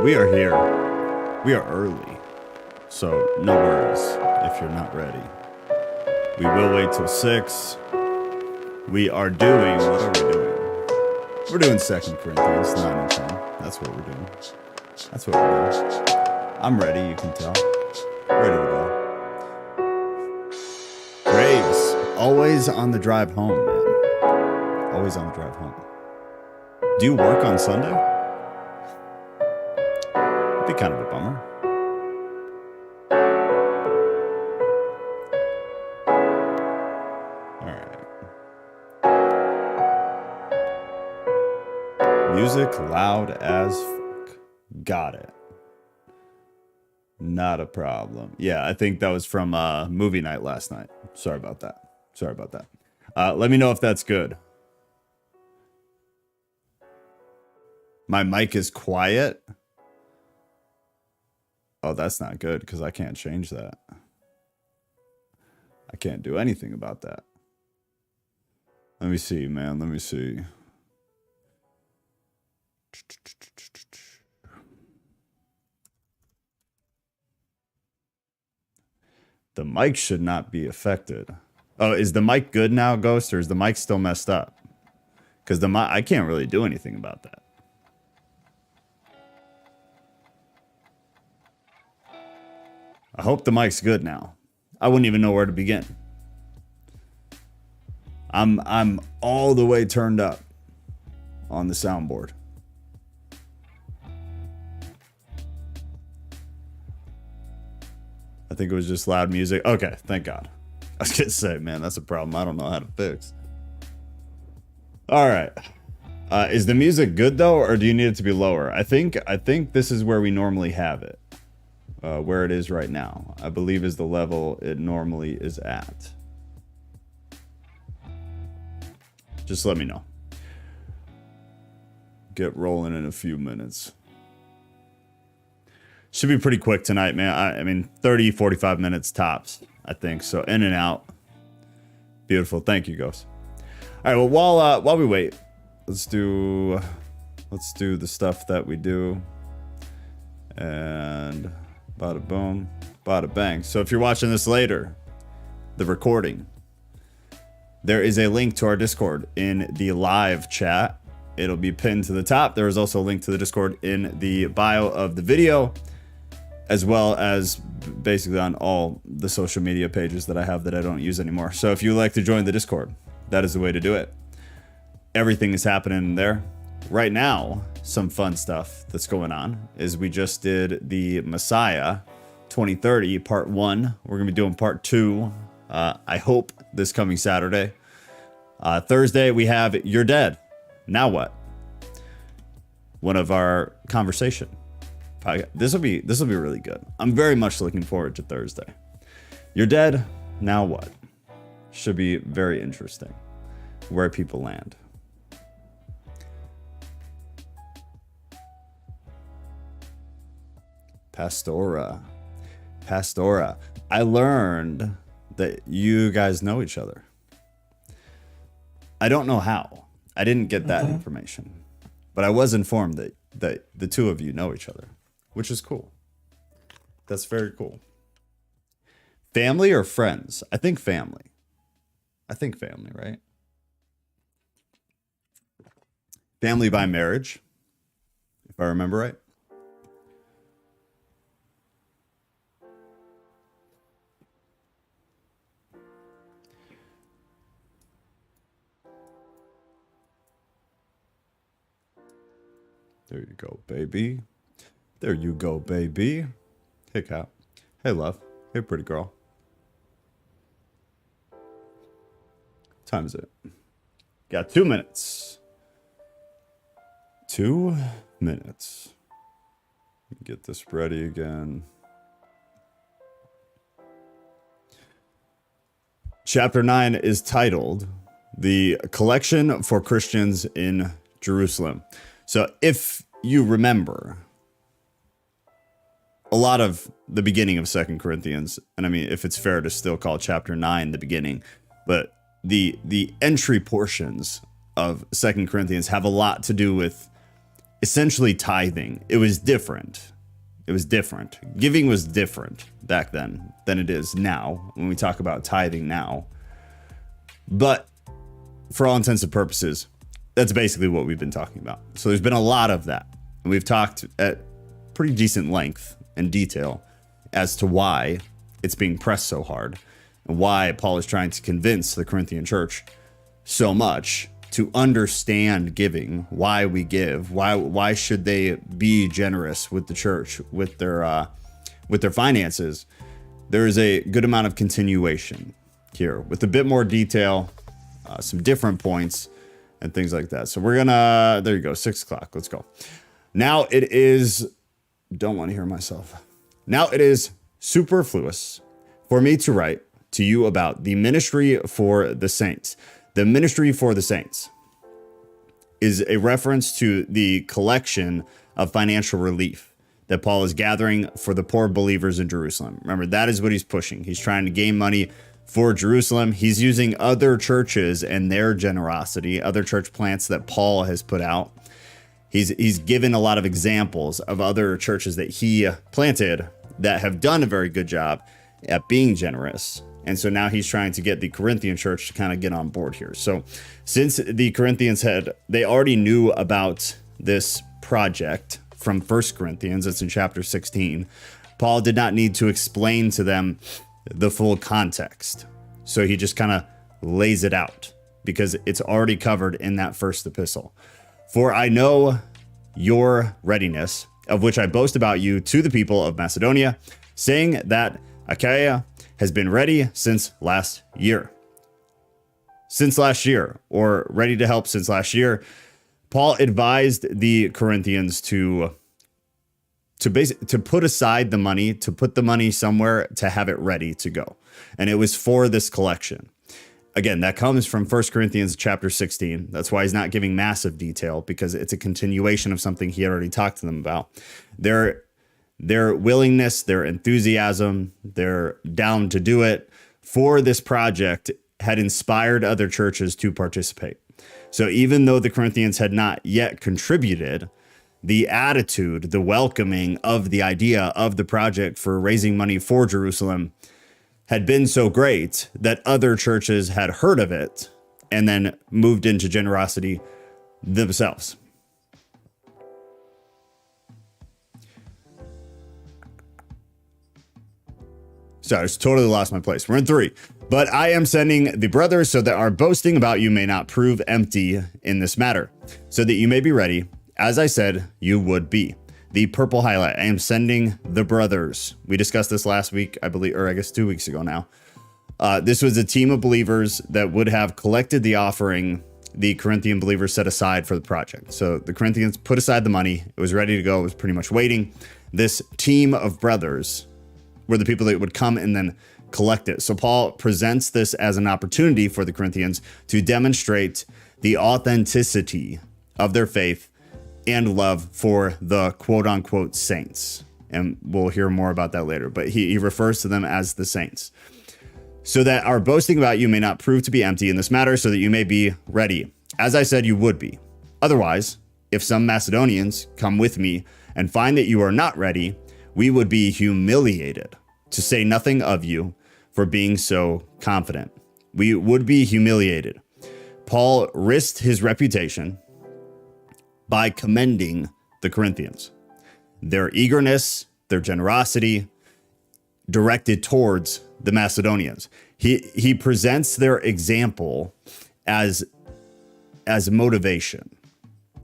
we are here. We are early, so no worries if you're not ready. We will wait till 6. We are doing, what are we doing? We're doing 2 Corinthians 9 and 10. That's what we're doing. That's what we're doing. I'm ready, you can tell. Ready to go. Graves, always on the drive home, man. Always on the drive home. Do you work on Sunday? It'd be kind of a bummer. Music loud as fuck. Got it. Not a problem. Yeah, I think that was from movie night last night. Sorry about that. Sorry about that. Let me know if that's good. My mic is quiet. Oh, that's not good because I can't change that. I can't do anything about that. Let me see, man. Let me see. The mic should not be affected. Oh, is the mic good now, Ghost, or is the mic still messed up? Because the mic, I can't really do anything about that. I hope the mic's good now. I wouldn't even know where to begin. I'm all the way turned up on the soundboard. I think it was just loud music. Okay, thank God. I was gonna say, man, that's a problem I don't know how to fix. All right. Is the music good though, or do you need it to be lower? I think this is where we normally have it. Where it is right now, I believe, is the level it normally is at. Just let me know. Get rolling in a few minutes. Should be pretty quick tonight, man. I mean, 30, 45 minutes tops, I think. So in and out. Beautiful. Thank you, Ghost. All right, well, while we wait, let's do the stuff that we do. And bada boom, bada bang. So if you're watching this later, the recording, there is a link to our Discord in the live chat. It'll be pinned to the top. There is also a link to the Discord in the bio of the video, as well as basically on all the social media pages that I have that I don't use anymore. So if you like to join the Discord, that is the way to do it. Everything is happening there. Right now, some fun stuff that's going on is we just did the Messiah 2030 part 1. We're going to be doing part 2, I hope, this coming Saturday. Thursday, we have You're Dead. Now what? One of our conversation. This will be really good. I'm very much looking forward to Thursday. You're dead. Now what? Should be very interesting. Where people land. Pastora. I learned that you guys know each other. I don't know how. I didn't get that information. But I was informed that the two of you know each other, which is cool. That's very cool. Family or friends? I think family. Right? Family by marriage, if I remember right. There you go, baby. There you go, baby. Hey, Cat. Hey, love. Hey, pretty girl. What time is it? Got 2 minutes. 2 minutes. Get this ready again. Chapter 9 is titled The Collection for Christians in Jerusalem. So if you remember, a lot of the beginning of 2 Corinthians, and I mean, if it's fair to still call chapter 9 the beginning, but the entry portions of 2 Corinthians have a lot to do with essentially tithing. It was different. It was different. Giving was different back then than it is now when we talk about tithing now. But for all intents and purposes, that's basically what we've been talking about. So there's been a lot of that. And we've talked at pretty decent length and detail as to why it's being pressed so hard and why Paul is trying to convince the Corinthian church so much to understand giving, why we give, why should they be generous with the church, with their finances. There is a good amount of continuation here with a bit more detail, some different points and things like that. So we're gonna, there you go, 6 o'clock. Let's go. Now it is, don't want to hear myself. Now it is superfluous for me to write to you about the ministry for the saints. The ministry for the saints is a reference to the collection of financial relief that Paul is gathering for the poor believers in Jerusalem. Remember, that is what he's pushing. He's trying to gain money for Jerusalem. He's using other churches and their generosity, other church plants that Paul has put out. He's given a lot of examples of other churches that he planted that have done a very good job at being generous. And so now he's trying to get the Corinthian church to kind of get on board here. So since the Corinthians they already knew about this project from 1 Corinthians, it's in chapter 16, Paul did not need to explain to them the full context. So he just kind of lays it out because it's already covered in that first epistle. For I know your readiness, of which I boast about you to the people of Macedonia, saying that Achaia has been ready since last year. Since last year, or ready to help since last year. Paul advised the Corinthians to put aside the money, to put the money somewhere to have it ready to go. And it was for this collection. Again, that comes from 1 Corinthians chapter 16. That's why he's not giving massive detail, because it's a continuation of something he had already talked to them about. Their willingness, their enthusiasm, they're down to do it for this project had inspired other churches to participate. So even though the Corinthians had not yet contributed, the attitude, the welcoming of the idea of the project for raising money for Jerusalem had been so great that other churches had heard of it and then moved into generosity themselves. Sorry, I just totally lost my place. We're in 3. But I am sending the brothers so that our boasting about you may not prove empty in this matter, so that you may be ready, as I said you would be. The purple highlight, I am sending the brothers. We discussed this last week, I believe, or I guess 2 weeks ago now. This was a team of believers that would have collected the offering the Corinthian believers set aside for the project. So the Corinthians put aside the money. It was ready to go. It was pretty much waiting. This team of brothers were the people that would come and then collect it. So Paul presents this as an opportunity for the Corinthians to demonstrate the authenticity of their faith and love for the quote unquote saints. And we'll hear more about that later, but he refers to them as the saints. So that our boasting about you may not prove to be empty in this matter, so that you may be ready, as I said you would be. Otherwise, if some Macedonians come with me and find that you are not ready, we would be humiliated, to say nothing of you, for being so confident. We would be humiliated. Paul risked his reputation by commending the Corinthians. Their eagerness, their generosity, directed towards the Macedonians. He presents their example as motivation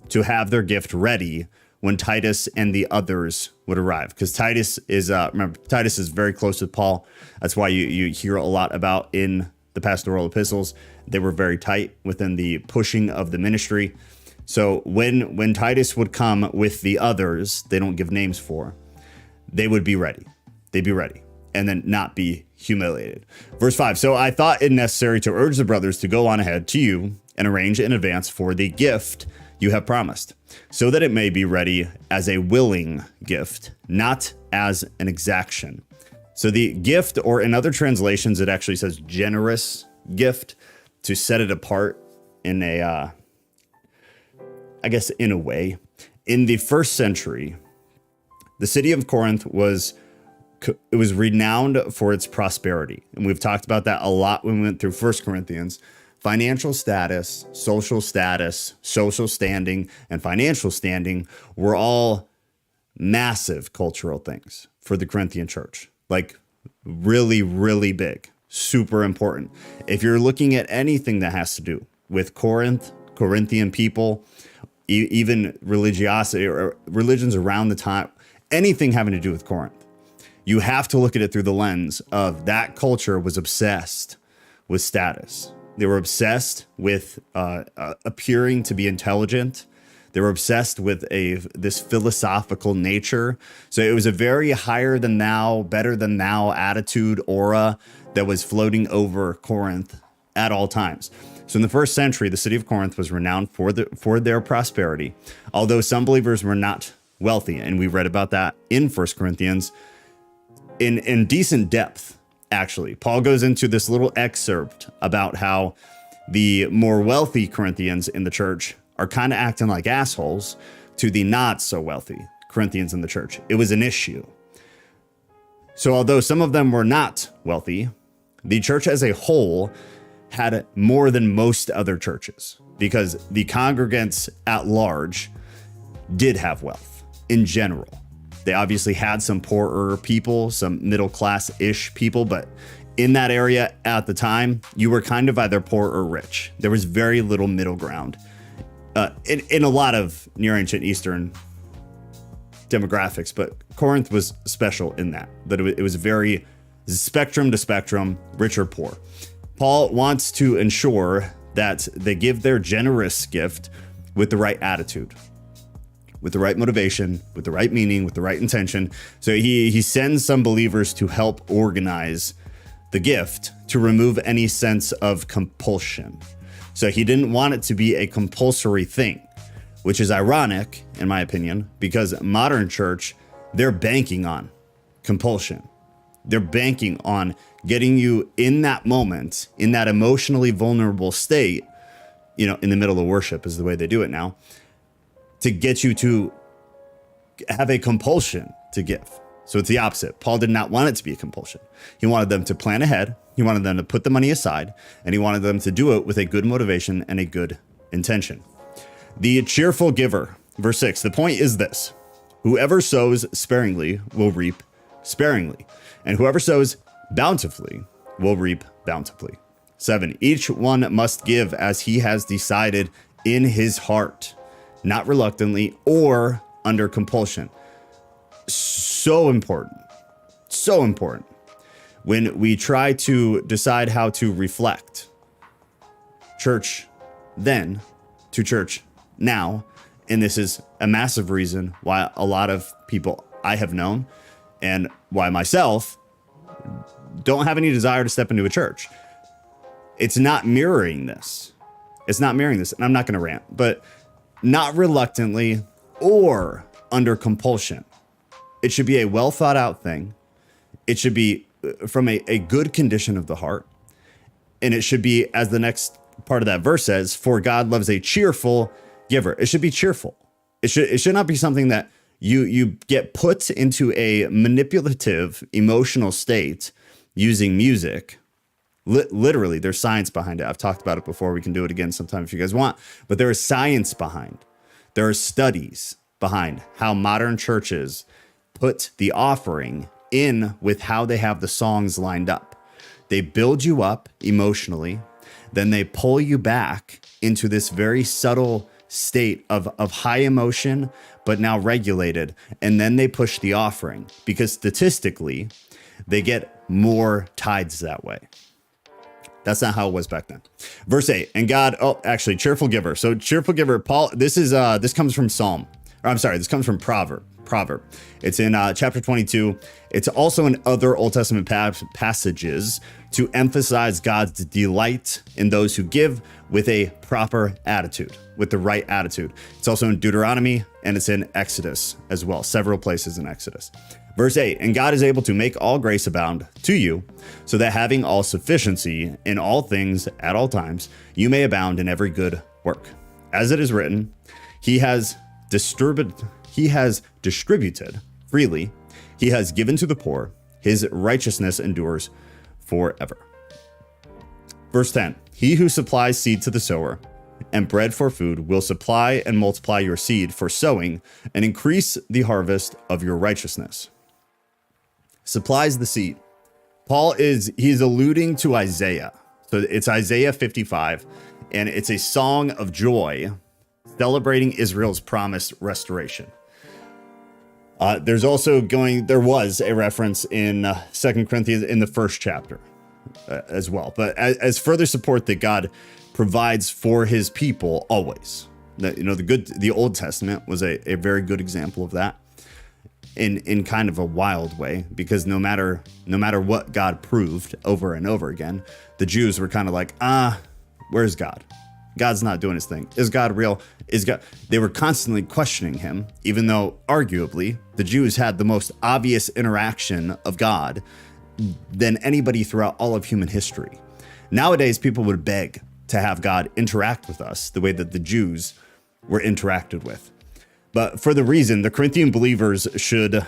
to have their gift ready when Titus and the others would arrive. Because Titus is, remember, Titus is very close with Paul. That's why you hear a lot about in the pastoral epistles. They were very tight within the pushing of the ministry. So when Titus would come with the others, they don't give names for, they would be ready. They'd be ready and then not be humiliated. Verse 5, so I thought it necessary to urge the brothers to go on ahead to you and arrange in advance for the gift you have promised, so that it may be ready as a willing gift, not as an exaction. So the gift, or in other translations, it actually says generous gift, to set it apart in a, I guess in a way. In the first century, the city of Corinth was renowned for its prosperity. And we've talked about that a lot when we went through 1 Corinthians. Financial status, social standing, and financial standing were all massive cultural things for the Corinthian church. Like really, really big, super important. If you're looking at anything that has to do with Corinth, Corinthian people, even religiosity or religions around the time, anything having to do with Corinth, you have to look at it through the lens of that culture was obsessed with status. They were obsessed with appearing to be intelligent. They were obsessed with this philosophical nature. So it was a very higher than thou, better than thou attitude, aura that was floating over Corinth at all times. So in the first century, the city of Corinth was renowned for their prosperity, although some believers were not wealthy. And we read about that in 1 Corinthians in decent depth. Actually, Paul goes into this little excerpt about how the more wealthy Corinthians in the church are kind of acting like assholes to the not so wealthy Corinthians in the church. It was an issue. So although some of them were not wealthy, the church as a whole had more than most other churches because the congregants at large did have wealth in general. They obviously had some poorer people, some middle class-ish people, but in that area at the time, you were kind of either poor or rich. There was very little middle ground in a lot of Near Ancient Eastern demographics, but Corinth was special in that it was very spectrum to spectrum, rich or poor. Paul wants to ensure that they give their generous gift with the right attitude, with the right motivation, with the right meaning, with the right intention. So he sends some believers to help organize the gift to remove any sense of compulsion. So he didn't want it to be a compulsory thing, which is ironic, in my opinion, because modern church, they're banking on compulsion. They're banking on getting you in that moment, in that emotionally vulnerable state, in the middle of worship is the way they do it now, to get you to have a compulsion to give. So it's the opposite. Paul did not want it to be a compulsion. He wanted them to plan ahead. He wanted them to put the money aside, and he wanted them to do it with a good motivation and a good intention. The cheerful giver, verse 6, the point is this: whoever sows sparingly will reap sparingly, and whoever sows bountifully will reap bountifully. 7, each one must give as he has decided in his heart, not reluctantly or under compulsion. So important. So important. When we try to decide how to reflect church then to church now, and this is a massive reason why a lot of people I have known and why myself don't have any desire to step into a church. It's not mirroring this. It's not mirroring this. And I'm not going to rant, but not reluctantly or under compulsion. It should be a well thought out thing. It should be from a good condition of the heart. And it should be, as the next part of that verse says, for God loves a cheerful giver. It should be cheerful. It should not be something that you get put into a manipulative emotional state using music. Literally, there's science behind it. I've talked about it before. We can do it again sometime if you guys want. But there is science behind. There are studies behind how modern churches put the offering in with how they have the songs lined up. They build you up emotionally, then they pull you back into this very subtle state of high emotion, but now regulated. And then they push the offering because statistically, they get more tithes that way. That's not how it was back then. Verse 8, and God, cheerful giver. So cheerful giver, Paul, this comes from this comes from Proverb. It's in chapter 22. It's also in other Old Testament passages to emphasize God's delight in those who give with a proper attitude, with the right attitude. It's also in Deuteronomy, and it's in Exodus as well, several places in Exodus. Verse 8, and God is able to make all grace abound to you, so that having all sufficiency in all things at all times, you may abound in every good work. As it is written, he has distributed freely. He has given to the poor. His righteousness endures forever. Verse 10, he who supplies seed to the sower and bread for food will supply and multiply your seed for sowing and increase the harvest of your righteousness. Supplies the seed. He's alluding to Isaiah. So it's Isaiah 55, and it's a song of joy celebrating Israel's promised restoration. There was a reference in 2 Corinthians in the first chapter as well. But as further support that God provides for his people always. The Old Testament was a very good example of that in kind of a wild way, because no matter what God proved over and over again, the Jews were kind of like, where's God? God's not doing his thing. Is God real? They were constantly questioning him, even though arguably the Jews had the most obvious interaction of God than anybody throughout all of human history. Nowadays, people would beg to have God interact with us the way that the Jews were interacted with. But for the reason, the Corinthian believers should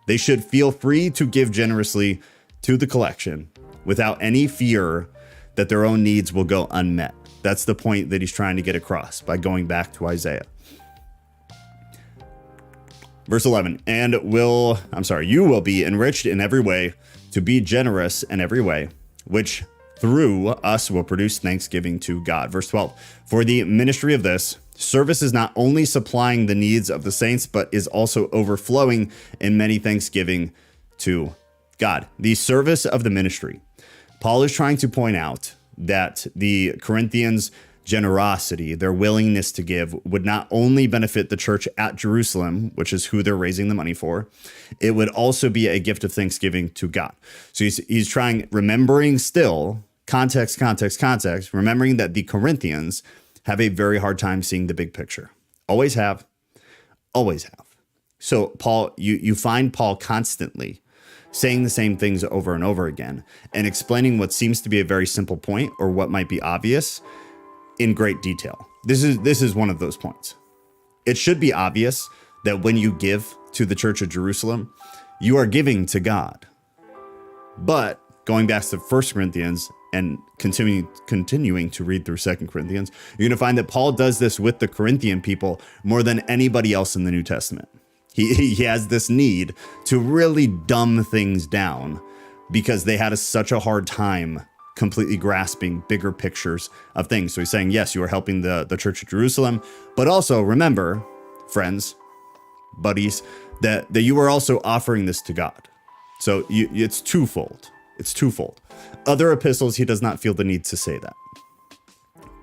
feel free to give generously to the collection without any fear that their own needs will go unmet. That's the point that he's trying to get across by going back to Isaiah. Verse 11, you will be enriched in every way, to be generous in every way, which through us will produce thanksgiving to God. Verse 12, for the ministry of this service is not only supplying the needs of the saints, but is also overflowing in many thanksgiving to God. The service of the ministry. Paul is trying to point out that the Corinthians' generosity, their willingness to give, would not only benefit the church at Jerusalem, which is who they're raising the money for, it would also be a gift of thanksgiving to God. So he's trying, remembering still, context, remembering that the Corinthians have a very hard time seeing the big picture. Always have. So Paul, you find Paul constantly saying the same things over and over again and explaining what seems to be a very simple point or what might be obvious in great detail. This is one of those points. It should be obvious that when you give to the Church of Jerusalem, you are giving to God. But going back to 1 Corinthians and continuing to read through 2 Corinthians, you're going to find that Paul does this with the Corinthian people more than anybody else in the New Testament. He has this need to really dumb things down because they had such a hard time completely grasping bigger pictures of things. So he's saying, yes, you are helping the Church of Jerusalem, but also remember, friends, buddies, that you are also offering this to God. So it's twofold. Other epistles, he does not feel the need to say that.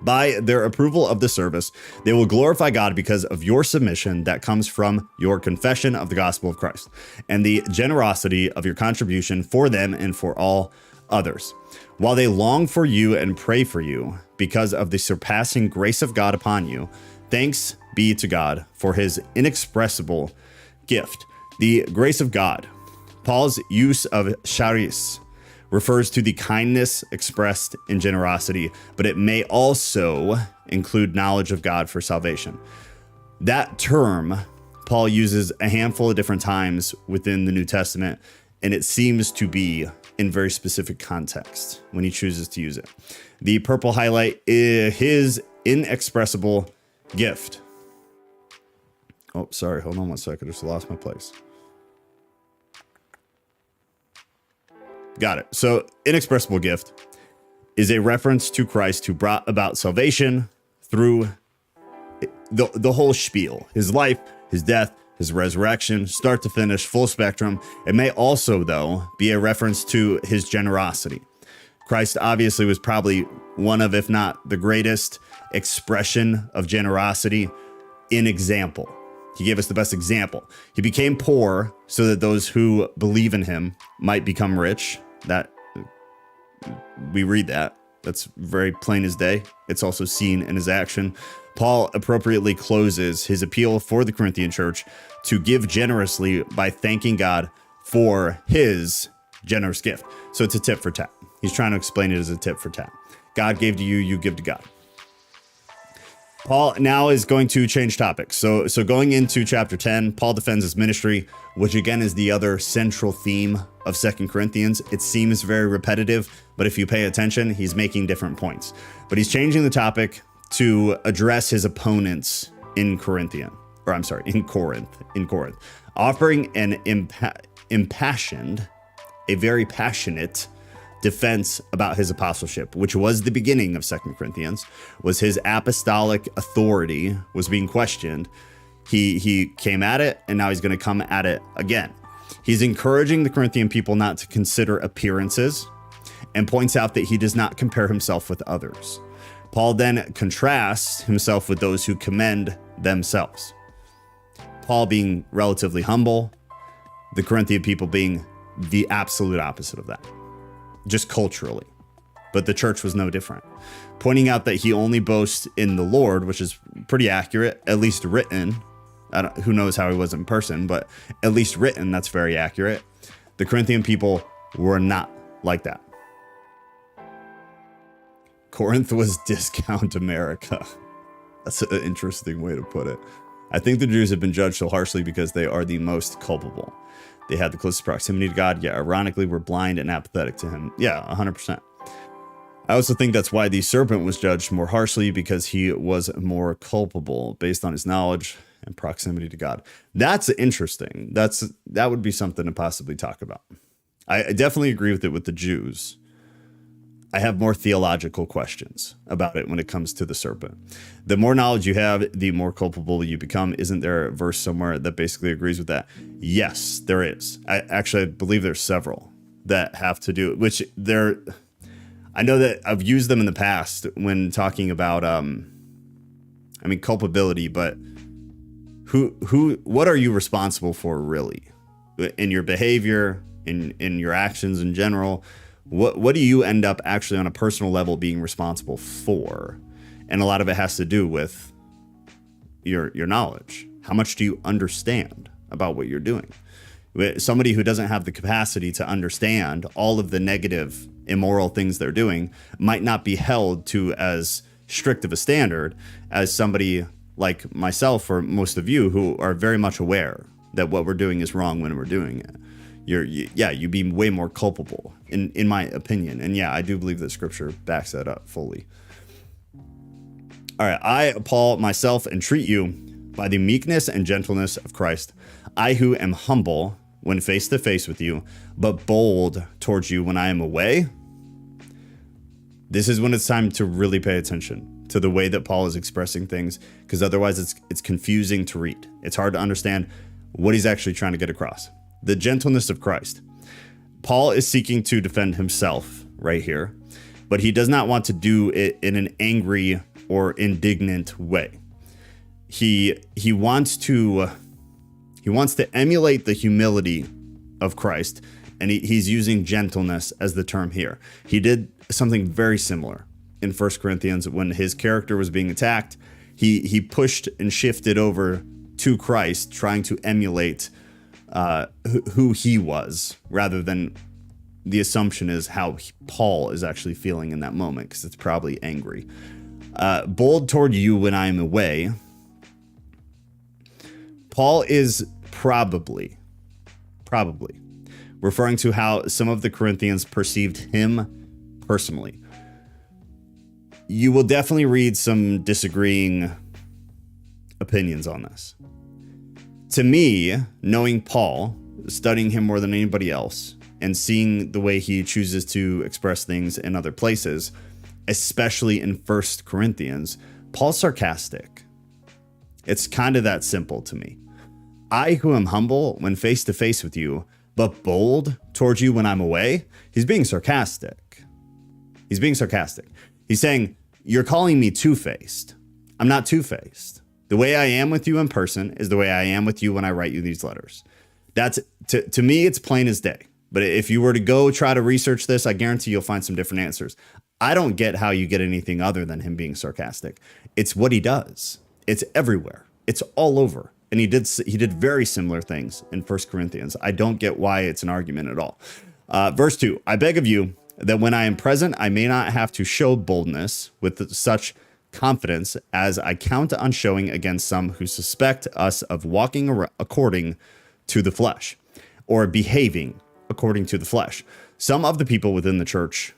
By their approval of the service, they will glorify God because of your submission that comes from your confession of the gospel of Christ and the generosity of your contribution for them and for all others. While they long for you and pray for you because of the surpassing grace of God upon you, thanks be to God for his inexpressible gift. The grace of God. Paul's use of charis refers to the kindness expressed in generosity, but it may also include knowledge of God for salvation. That term Paul uses a handful of different times within the New Testament, and it seems to be in very specific context when he chooses to use it. The purple highlight is his inexpressible gift. Oh, sorry. Hold on one second. I just lost my place. Got it. So inexpressible gift is a reference to Christ who brought about salvation through the whole spiel, his life, his death, his resurrection, start to finish, full spectrum. It may also, though, be a reference to his generosity. Christ obviously was probably one of, if not the greatest expression of generosity in example. He gave us the best example. He became poor so that those who believe in him might become rich. That we read that. That's very plain as day. It's also seen in his action. Paul appropriately closes his appeal for the Corinthian church to give generously by thanking God for his generous gift. So it's a tit for tat. He's trying to explain it as a tit for tat. God gave to you, you give to God. Paul now is going to change topics. So going into chapter 10, Paul defends his ministry, which again is the other central theme of 2 Corinthians. It seems very repetitive, but if you pay attention, he's making different points. But he's changing the topic to address his opponents in Corinth, offering an impassioned, a very passionate defense about his apostleship, which was the beginning of 2 Corinthians, was his apostolic authority was being questioned. He came at it, and now he's going to come at it again. He's encouraging the Corinthian people not to consider appearances and points out that he does not compare himself with others. Paul then contrasts himself with those who commend themselves. Paul being relatively humble, the Corinthian people being the absolute opposite of that, just culturally. But the church was no different, pointing out that he only boasts in the Lord, which is pretty accurate, at least written. Who knows how he was in person, but at least written, that's very accurate. The Corinthian people were not like that. Corinth was discount America. That's an interesting way to put it. I think the Jews have been judged so harshly because they are the most culpable. They had the closest proximity to God, yet ironically were blind and apathetic to him. Yeah, 100%. I also think that's why the serpent was judged more harshly, because he was more culpable based on his knowledge and proximity to God. That's interesting. That would be something to possibly talk about. I definitely agree with it with the Jews. I have more theological questions about it when it comes to the serpent. The more knowledge you have, the more culpable you become. Isn't there a verse somewhere that basically agrees with that? Yes, there is. I believe there's several that have to do, which I know that I've used them in the past when talking about, culpability, but what are you responsible for really in your behavior, in your actions in general? What do you end up actually on a personal level being responsible for? And a lot of it has to do with your knowledge. How much do you understand about what you're doing? Somebody who doesn't have the capacity to understand all of the negative, immoral things they're doing might not be held to as strict of a standard as somebody like myself or most of you who are very much aware that what we're doing is wrong when we're doing it. You'd be way more culpable, in my opinion. And yeah, I do believe that scripture backs that up fully. All right, I, Paul, myself, entreat you by the meekness and gentleness of Christ, I who am humble when face to face with you, but bold towards you when I am away. This is when it's time to really pay attention to the way that Paul is expressing things, because otherwise it's confusing to read. It's hard to understand what he's actually trying to get across. The gentleness of Christ. Paul is seeking to defend himself right here, but he does not want to do it in an angry or indignant way. He wants to emulate the humility of Christ, and he's using gentleness as the term here. He did something very similar in 1 Corinthians when his character was being attacked. He pushed and shifted over to Christ, trying to emulate who he was, rather than the assumption is how Paul is actually feeling in that moment, because it's probably angry. Bold toward you when I am away. Paul is probably referring to how some of the Corinthians perceived him personally. You will definitely read some disagreeing opinions on this. To me, knowing Paul, studying him more than anybody else, and seeing the way he chooses to express things in other places, especially in 1 Corinthians, Paul's sarcastic. It's kind of that simple to me. I who am humble when face to face with you, but bold towards you when I'm away. He's being sarcastic. He's saying, you're calling me two-faced. I'm not two-faced. The way I am with you in person is the way I am with you when I write you these letters. That's to me, it's plain as day. But if you were to go try to research this, I guarantee you'll find some different answers. I don't get how you get anything other than him being sarcastic. It's what he does. It's everywhere. It's all over. And he did very similar things in 1 Corinthians. I don't get why it's an argument at all. Verse 2, I beg of you that when I am present, I may not have to show boldness with such confidence, as I count on showing against some who suspect us of walking according to the flesh, or behaving according to the flesh. Some of the people within the church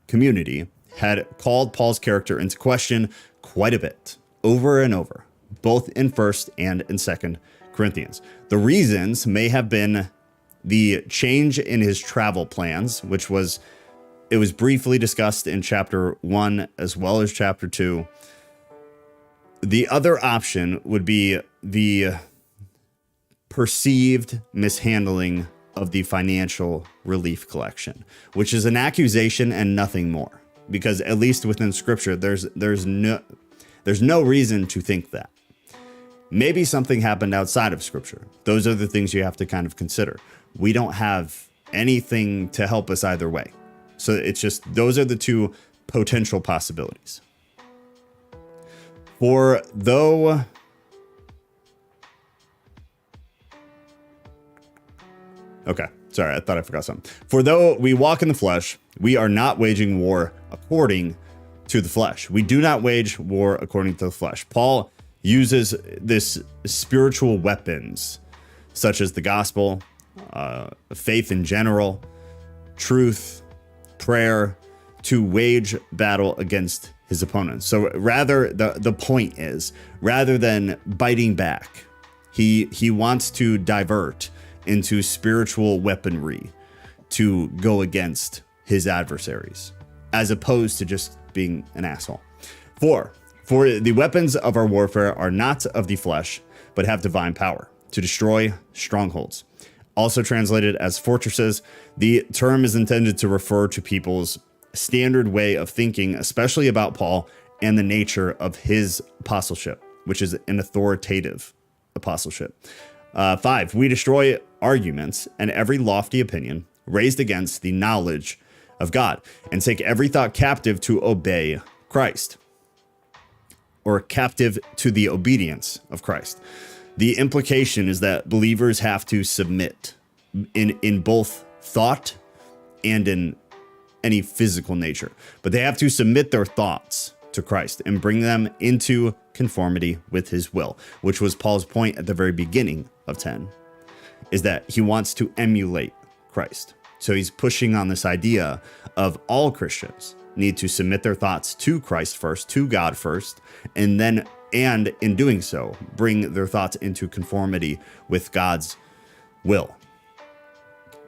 community had called Paul's character into question quite a bit, over and over, both in 1st and in 2nd Corinthians. The reasons may have been the change in his travel plans, which was, it was briefly discussed in chapter 1 as well as chapter 2. The other option would be the perceived mishandling of the financial relief collection, which is an accusation and nothing more, because at least within scripture, there's no reason to think that. Maybe something happened outside of scripture. Those are the things you have to kind of consider. We don't have anything to help us either way. So it's just, those are the two potential possibilities. Okay, sorry, I thought I forgot something. For though we walk in the flesh, we are not waging war according to the flesh. We do not wage war according to the flesh. Paul uses this spiritual weapons, such as the gospel, faith in general, truth, prayer, to wage battle against his opponents. So rather, the point is, rather than biting back, he wants to divert into spiritual weaponry to go against his adversaries, as opposed to just being an asshole. For the weapons of our warfare are not of the flesh, but have divine power to destroy strongholds. Also translated as fortresses, the term is intended to refer to people's standard way of thinking, especially about Paul and the nature of his apostleship, which is an authoritative apostleship. 5, we destroy arguments and every lofty opinion raised against the knowledge of God, and take every thought captive to obey Christ, or captive to the obedience of Christ. The implication is that believers have to submit in both thought and in any physical nature, but they have to submit their thoughts to Christ and bring them into conformity with his will, which was Paul's point at the very beginning of 10, is that he wants to emulate Christ. So he's pushing on this idea of all Christians need to submit their thoughts to Christ first, to God first, and in doing so, bring their thoughts into conformity with God's will.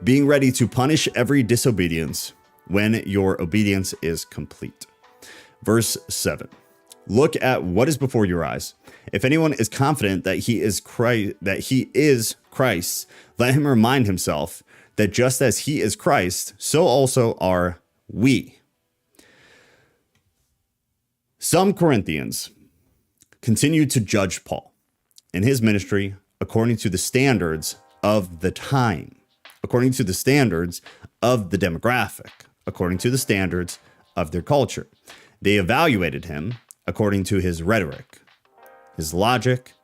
Being ready to punish every disobedience when your obedience is complete. Verse 7. Look at what is before your eyes. If anyone is confident that he is Christ, let him remind himself that just as he is Christ, so also are we. Some Corinthians continued to judge Paul and his ministry according to the standards of the time, according to the standards of the demographic, according to the standards of their culture. They evaluated him according to his rhetoric, his logic,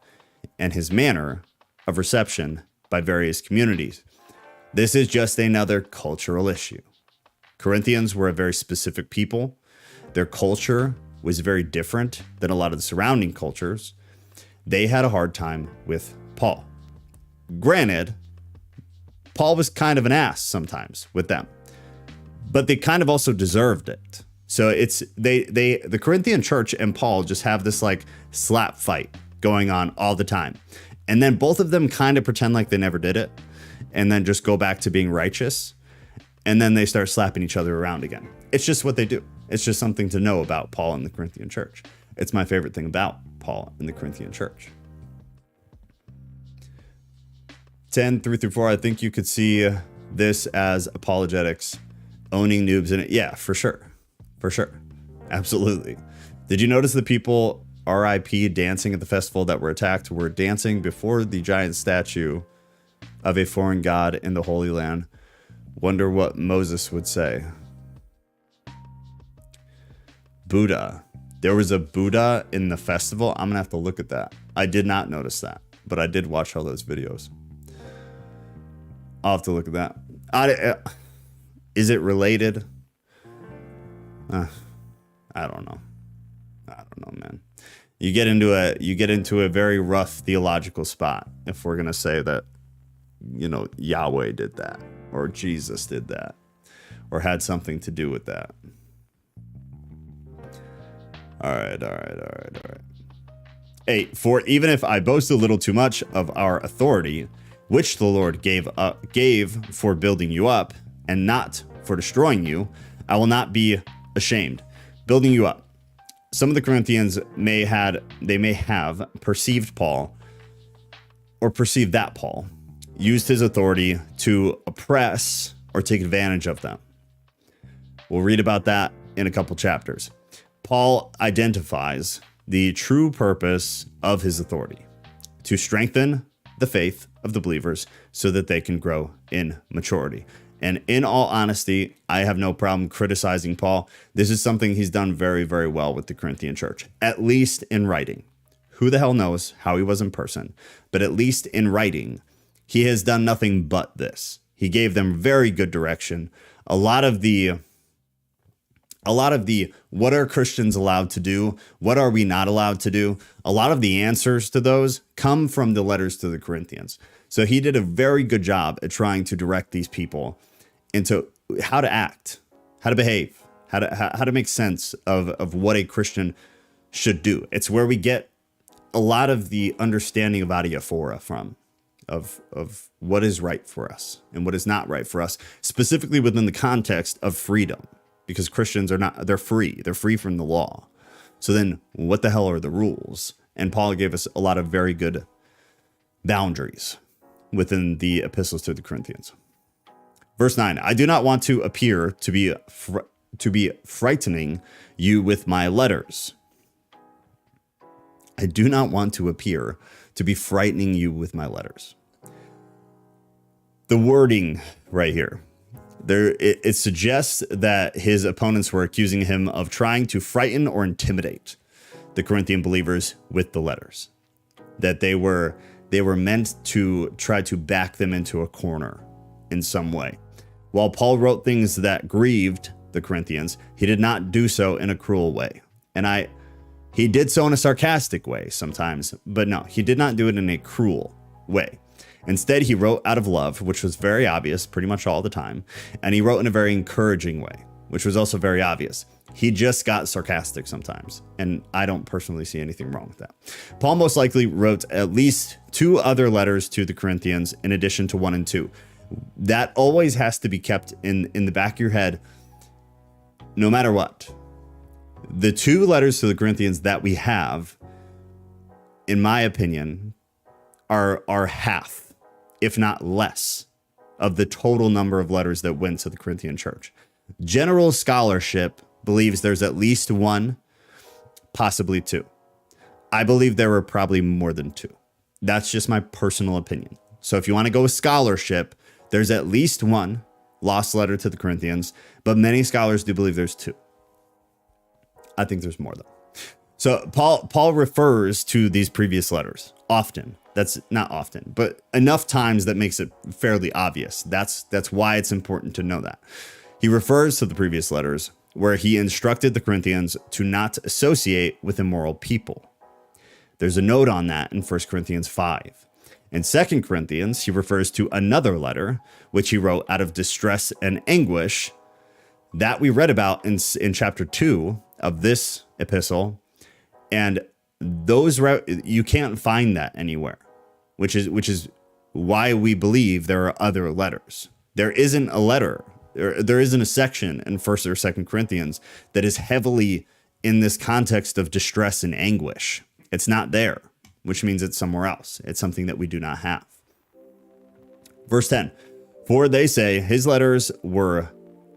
and his manner of reception by various communities. This is just another cultural issue. Corinthians were a very specific people. Their culture was very different than a lot of the surrounding cultures. They had a hard time with Paul. Granted, Paul was kind of an ass sometimes with them, but they kind of also deserved it. So it's the Corinthian church and Paul just have this like slap fight going on all the time. And then both of them kind of pretend like they never did it and then just go back to being righteous. And then they start slapping each other around again. It's just what they do. It's just something to know about Paul and the Corinthian church. It's my favorite thing about Paul and the Corinthian church. 10, 3 through 4, I think you could see this as apologetics, owning noobs in it. Yeah, for sure. For sure. Absolutely. Did you notice the people RIP dancing at the festival that were attacked were dancing before the giant statue of a foreign god in the Holy Land? Wonder what Moses would say. Buddha. There was a Buddha in the festival. I'm gonna have to look at that. I did not notice that, but I did watch all those videos. I'll have to look at that. Is it related? I don't know. know, man. You get into a very rough theological spot if we're gonna say that, you know, Yahweh did that, or Jesus did that, or had something to do with that. All right. 8. For even if I boast a little too much of our authority, which the Lord gave for building you up, and not for destroying you, I will not be ashamed. Building you up. Some of the Corinthians may have perceived Paul, or perceived that Paul used his authority to oppress or take advantage of them. We'll read about that in a couple chapters. Paul identifies the true purpose of his authority: to strengthen the faith of the believers so that they can grow in maturity. And in all honesty, I have no problem criticizing Paul. This is something he's done very, very well with the Corinthian church, at least in writing. Who the hell knows how he was in person, but at least in writing, he has done nothing but this. He gave them very good direction. A lot of the what are Christians allowed to do? What are we not allowed to do? A lot of the answers to those come from the letters to the Corinthians. So he did a very good job at trying to direct these people into how to act, how to behave, how to make sense of what a Christian should do. It's where we get a lot of the understanding of adiaphora from, of what is right for us and what is not right for us, specifically within the context of freedom, because Christians they're free from the law. So then what the hell are the rules? And Paul gave us a lot of very good boundaries within the epistles to the Corinthians. Verse 9, I do not want to appear to be frightening you with my letters. I do not want to appear to be frightening you with my letters. The wording right here, it suggests that his opponents were accusing him of trying to frighten or intimidate the Corinthian believers with the letters. That they were meant to try to back them into a corner in some way. While Paul wrote things that grieved the Corinthians, he did not do so in a cruel way. And he did so in a sarcastic way sometimes, but no, he did not do it in a cruel way. Instead, he wrote out of love, which was very obvious pretty much all the time. And he wrote in a very encouraging way, which was also very obvious. He just got sarcastic sometimes, and I don't personally see anything wrong with that. Paul most likely wrote at least 2 other letters to the Corinthians in addition to 1 and 2. That always has to be kept in the back of your head, no matter what. The 2 letters to the Corinthians that we have, in my opinion, are half, if not less, of the total number of letters that went to the Corinthian church. General scholarship believes there's at least 1, possibly 2. I believe there were probably more than 2. That's just my personal opinion. So if you want to go with scholarship, there's at least 1 lost letter to the Corinthians, but many scholars do believe there's 2. I think there's more though. So Paul refers to these previous letters often. That's not often, but enough times that makes it fairly obvious. That's why it's important to know that. He refers to the previous letters where he instructed the Corinthians to not associate with immoral people. There's a note on that in 1 Corinthians 5. In 2 Corinthians, he refers to another letter, which he wrote out of distress and anguish, that we read about in chapter 2 of this epistle. And those you can't find that anywhere, which is why we believe there are other letters. There isn't a letter, there isn't a section in 1st or 2nd Corinthians that is heavily in this context of distress and anguish. It's not there, which means it's somewhere else. It's something that we do not have. Verse 10, for they say his letters were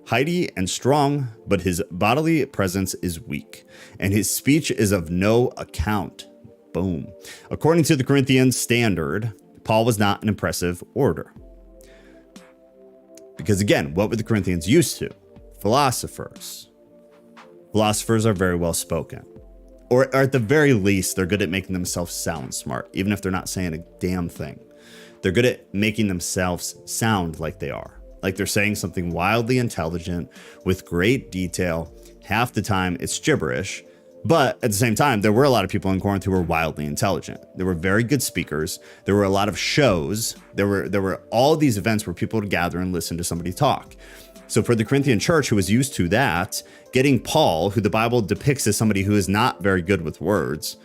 heighty and strong, but his bodily presence is weak, and his speech is of no account. Boom. According to the Corinthian standard, Paul was not an impressive orator. Because again, what were the Corinthians used to? Philosophers. Philosophers are very well spoken. Or at the very least, they're good at making themselves sound smart, even if they're not saying a damn thing. They're good at making themselves sound like they are. Like they're saying something wildly intelligent with great detail. Half the time it's gibberish, But at the same time, there were a lot of people in Corinth who were wildly intelligent. There were very good speakers. There were a lot of shows. There were all these events where people would gather and listen to somebody talk. So for the Corinthian church, who was used to that, getting Paul, who the Bible depicts as somebody who is not very good with words,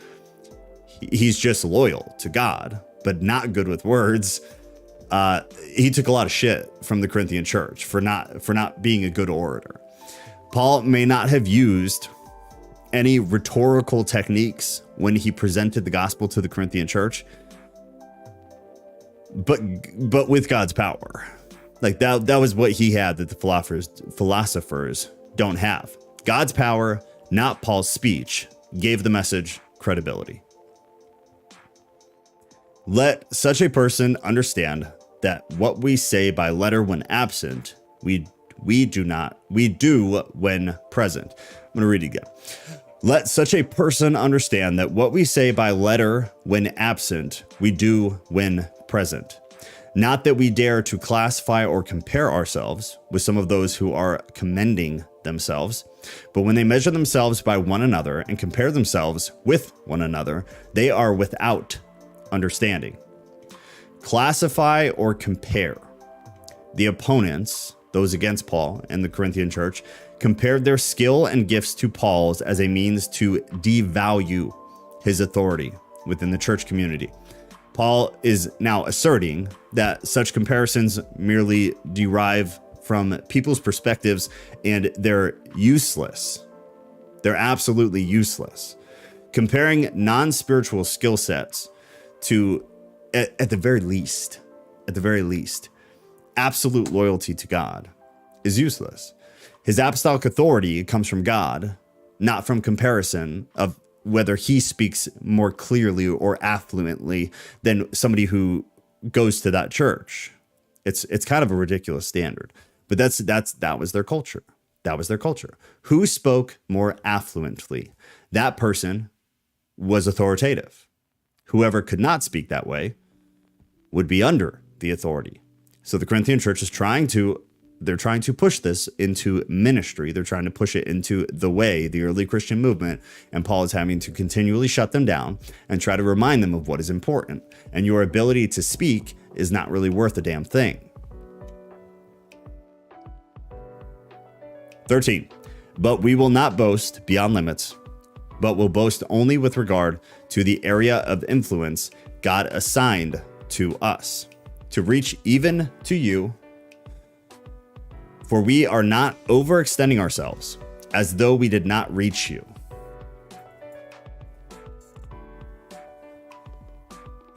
he's just loyal to God, but not good with words. He took a lot of shit from the Corinthian church for not being a good orator. Paul may not have used any rhetorical techniques when he presented the gospel to the Corinthian church, but with God's power. Like that was what he had that the philosophers don't have. God's power, not Paul's speech, gave the message credibility. Let such a person understand that what we say by letter when absent, we do when present. I'm going to read it again. Let such a person understand that what we say by letter when absent, we do when present. Not that we dare to classify or compare ourselves with some of those who are commending themselves, but when they measure themselves by one another and compare themselves with one another, they are without understanding. Classify or compare. The opponents, those against Paul and the Corinthian church, compared their skill and gifts to Paul's as a means to devalue his authority within the church community. Paul is now asserting that such comparisons merely derive from people's perspectives and they're useless. They're absolutely useless. Comparing non-spiritual skill sets to, at the very least, absolute loyalty to God is useless. His apostolic authority comes from God, not from comparison of whether he speaks more clearly or affluently than somebody who goes to that church. It's kind of a ridiculous standard, but that was their culture. That was their culture. Who spoke more affluently? That person was authoritative. Whoever could not speak that way would be under the authority. So the Corinthian church is trying to push this into ministry. They're trying to push it into the way, the early Christian movement. And Paul is having to continually shut them down and try to remind them of what is important. And your ability to speak is not really worth a damn thing. 13, but we will not boast beyond limits, but will boast only with regard to the area of influence God assigned to us, to reach even to you. For we are not overextending ourselves as though we did not reach you.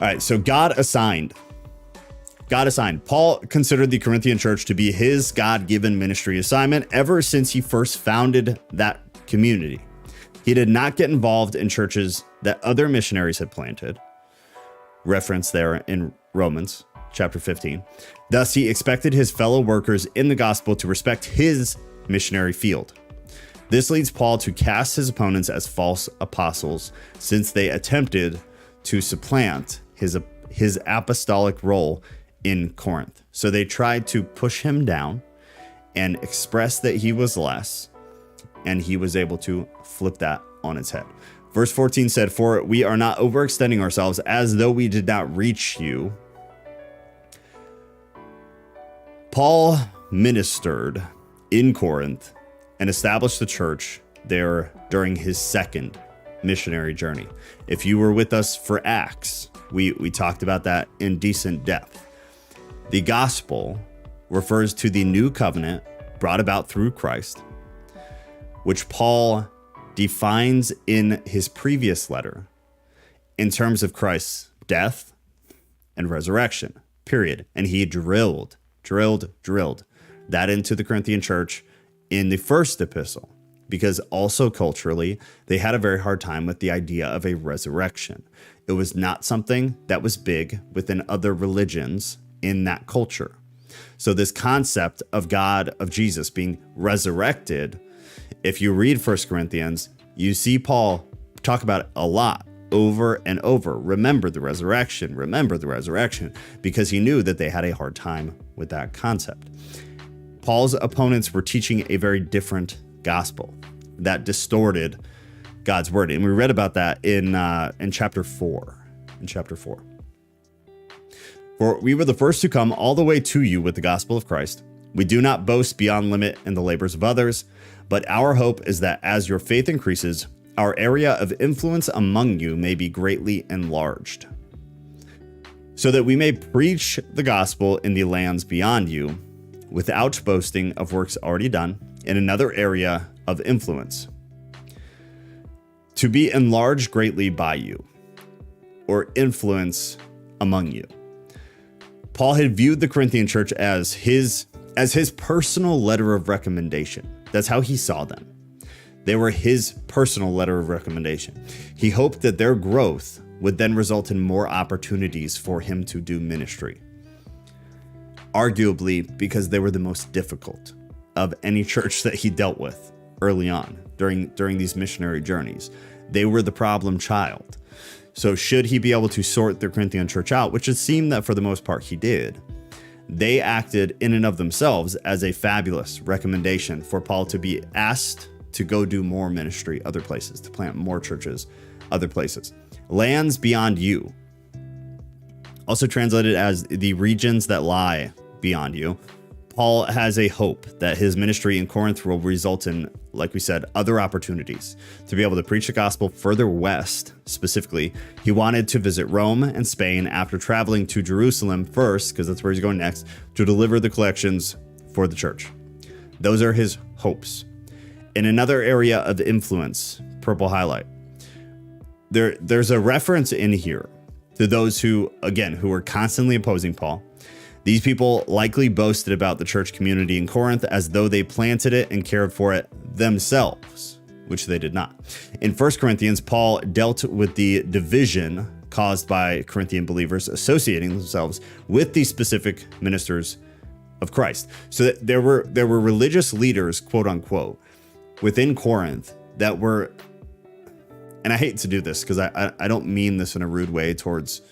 All right, so God assigned. Paul considered the Corinthian church to be his God-given ministry assignment ever since he first founded that community. He did not get involved in churches that other missionaries had planted, referenced there in Romans chapter 15. Thus, he expected his fellow workers in the gospel to respect his missionary field. This leads Paul to cast his opponents as false apostles, since they attempted to supplant his apostolic role in Corinth. So they tried to push him down and express that he was less, and he was able to flip that on its head. Verse 14 said, "For we are not overextending ourselves as though we did not reach you." Paul ministered in Corinth and established the church there during his second missionary journey. If you were with us for Acts, we talked about that in decent depth. The gospel refers to the new covenant brought about through Christ, which Paul defines in his previous letter in terms of Christ's death and resurrection, period. And he drilled that into the Corinthian church in the first epistle, because also culturally, they had a very hard time with the idea of a resurrection. It was not something that was big within other religions in that culture. So this concept of God, of Jesus being resurrected, if you read 1 Corinthians, you see Paul talk about it a lot, over and over. Remember the resurrection, because he knew that they had a hard time with that concept. Paul's opponents were teaching a very different gospel that distorted God's word. And we read about that in chapter 4. In chapter 4. For we were the first to come all the way to you with the gospel of Christ. We do not boast beyond limit in the labors of others, but our hope is that as your faith increases, our area of influence among you may be greatly enlarged, so that we may preach the gospel in the lands beyond you, without boasting of works already done in another area of influence, to be enlarged greatly by you, or influence among you. Paul had viewed the Corinthian church as his personal letter of recommendation. That's how he saw them. They were his personal letter of recommendation. He hoped that their growth would then result in more opportunities for him to do ministry. Arguably because they were the most difficult of any church that he dealt with early on during these missionary journeys. They were the problem child. So should he be able to sort the Corinthian church out, which it seemed that for the most part he did, they acted in and of themselves as a fabulous recommendation for Paul to be asked to go do more ministry other places, to plant more churches other places. Lands beyond you, also translated as the regions that lie beyond you. Paul has a hope that his ministry in Corinth will result in, like we said, other opportunities to be able to preach the gospel further west. Specifically, he wanted to visit Rome and Spain after traveling to Jerusalem first, because that's where he's going next, to deliver the collections for the church. Those are his hopes. In another area of influence, purple highlight, there's a reference in here to those who were constantly opposing Paul. These people likely boasted about the church community in Corinth as though they planted it and cared for it themselves, which they did not. In 1 Corinthians, Paul dealt with the division caused by Corinthian believers associating themselves with the specific ministers of Christ. So that there were religious leaders, quote unquote, within Corinth that were, and I hate to do this because I don't mean this in a rude way towards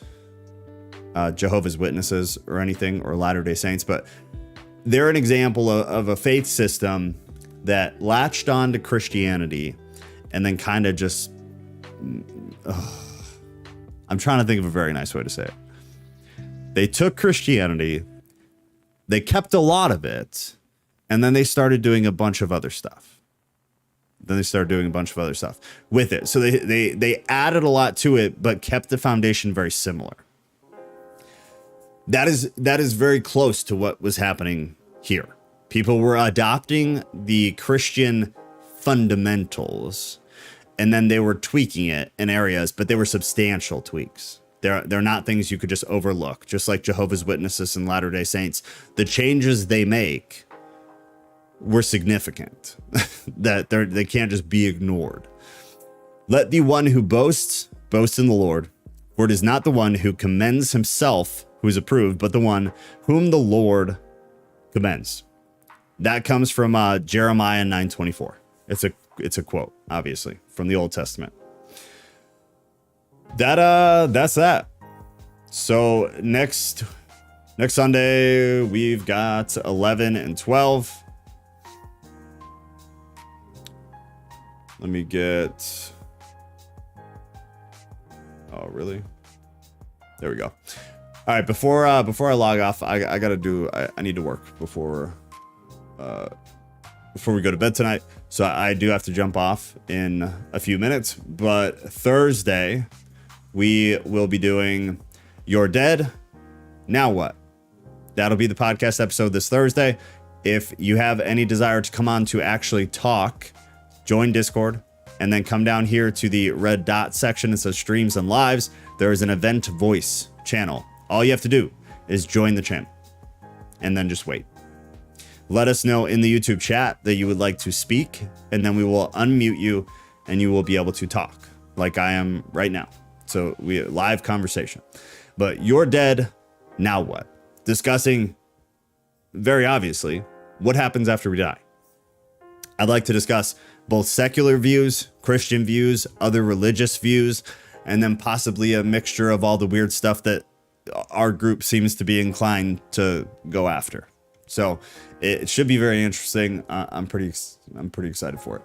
Jehovah's Witnesses or anything, or Latter-day Saints, but they're an example of a faith system that latched on to Christianity and then kind of just, I'm trying to think of a very nice way to say it. They took Christianity, they kept a lot of it, and then they started doing a bunch of other stuff. With it. So they added a lot to it, but kept the foundation very similar. That is very close to what was happening here. People were adopting the Christian fundamentals, and then they were tweaking it in areas, but they were substantial tweaks. They're not things you could just overlook, just like Jehovah's Witnesses and Latter-day Saints. The changes they make were significant, that they can't just be ignored. Let the one who boasts boast in the Lord, for it is not the one who commends himself who is approved, but the one whom the Lord commends. That comes from Jeremiah 9:24. It's a quote, obviously, from the Old Testament. That's that. So next Sunday we've got 11 and 12. Let me get. Oh, really? There we go. All right, before I log off, I need to work before we go to bed tonight. So I do have to jump off in a few minutes. But Thursday, we will be doing You're Dead, Now What? That'll be the podcast episode this Thursday. If you have any desire to come on to actually talk, join Discord, and then come down here to the red dot section. It says streams and lives. There is an event voice channel. All you have to do is join the channel and then just wait. Let us know in the YouTube chat that you would like to speak, and then we will unmute you and you will be able to talk like I am right now. So we live conversation. But You're Dead, Now What? Discussing, very obviously, what happens after we die. I'd like to discuss both secular views, Christian views, other religious views, and then possibly a mixture of all the weird stuff that our group seems to be inclined to go after. So it should be very interesting. I'm pretty excited for it.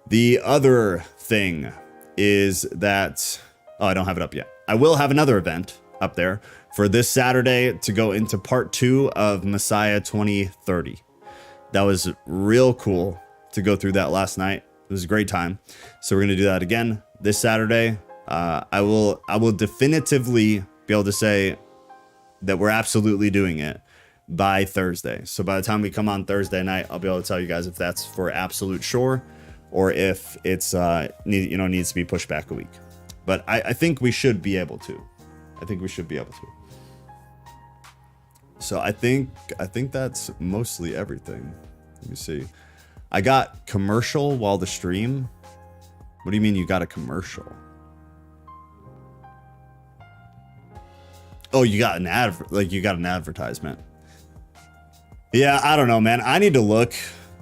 The other thing is that, oh, I don't have it up yet. I will have another event up there for this Saturday to go into part 2 of Messiah 2030. That was real cool to go through that last night. It was a great time. So we're going to do that again this Saturday. I will definitively be able to say that we're absolutely doing it by Thursday. So by the time we come on Thursday night, I'll be able to tell you guys if that's for absolute sure or if it's needs to be pushed back a week. But I think we should be able to. I think we should be able to. So I think that's mostly everything. Let me see. I got commercial while the stream. What do you mean you got a commercial? Oh, you got an ad, like you got an advertisement. Yeah, I don't know, man. I need to look,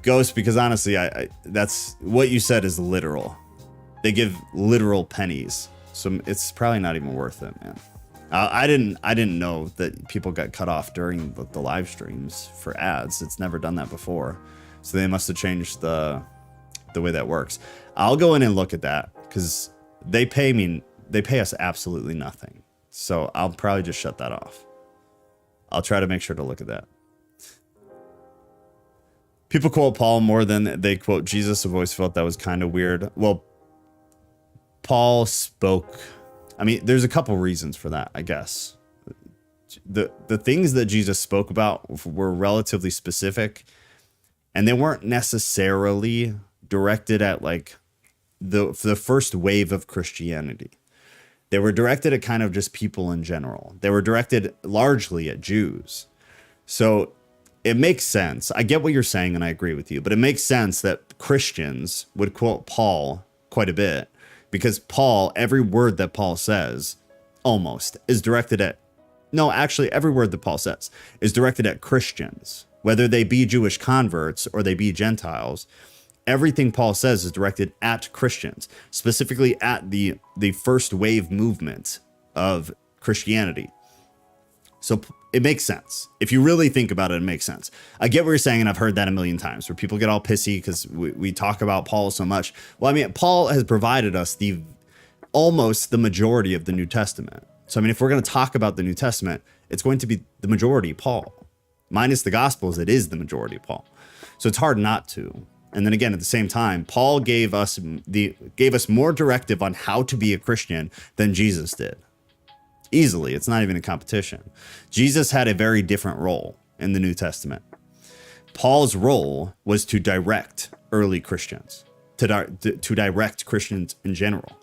Ghost, because honestly, I that's what you said is literal. They give literal pennies, so it's probably not even worth it, man. I didn't know that people got cut off during the live streams for ads. It's never done that before, so they must have changed the way that works. I'll go in and look at that because they pay us absolutely nothing. So I'll probably just shut that off. I'll try to make sure to look at that. People quote Paul more than they quote Jesus. I've always felt that was kind of weird. Well, Paul spoke. I mean, there's a couple reasons for that, I guess. The things that Jesus spoke about were relatively specific, and they weren't necessarily directed at like the first wave of Christianity. They were directed at kind of just people in general. They were directed largely at Jews. So it makes sense. I get what you're saying, and I agree with you, but it makes sense that Christians would quote Paul quite a bit because Paul, every word that Paul says, almost, is directed at, no, actually, every word that Paul says is directed at Christians, whether they be Jewish converts or they be Gentiles. Everything Paul says is directed at Christians, specifically at the first wave movement of Christianity. So it makes sense. If you really think about it, it makes sense. I get what you're saying, and I've heard that a million times, where people get all pissy because we talk about Paul so much. Well, I mean, Paul has provided us almost the majority of the New Testament. So, I mean, if we're going to talk about the New Testament, it's going to be the majority Paul. Minus the Gospels, it is the majority Paul. So it's hard not to. And then again, at the same time, Paul gave us more directive on how to be a Christian than Jesus did. Easily, it's not even a competition. Jesus had a very different role in the New Testament. Paul's role was to direct early Christians, to direct Christians in general.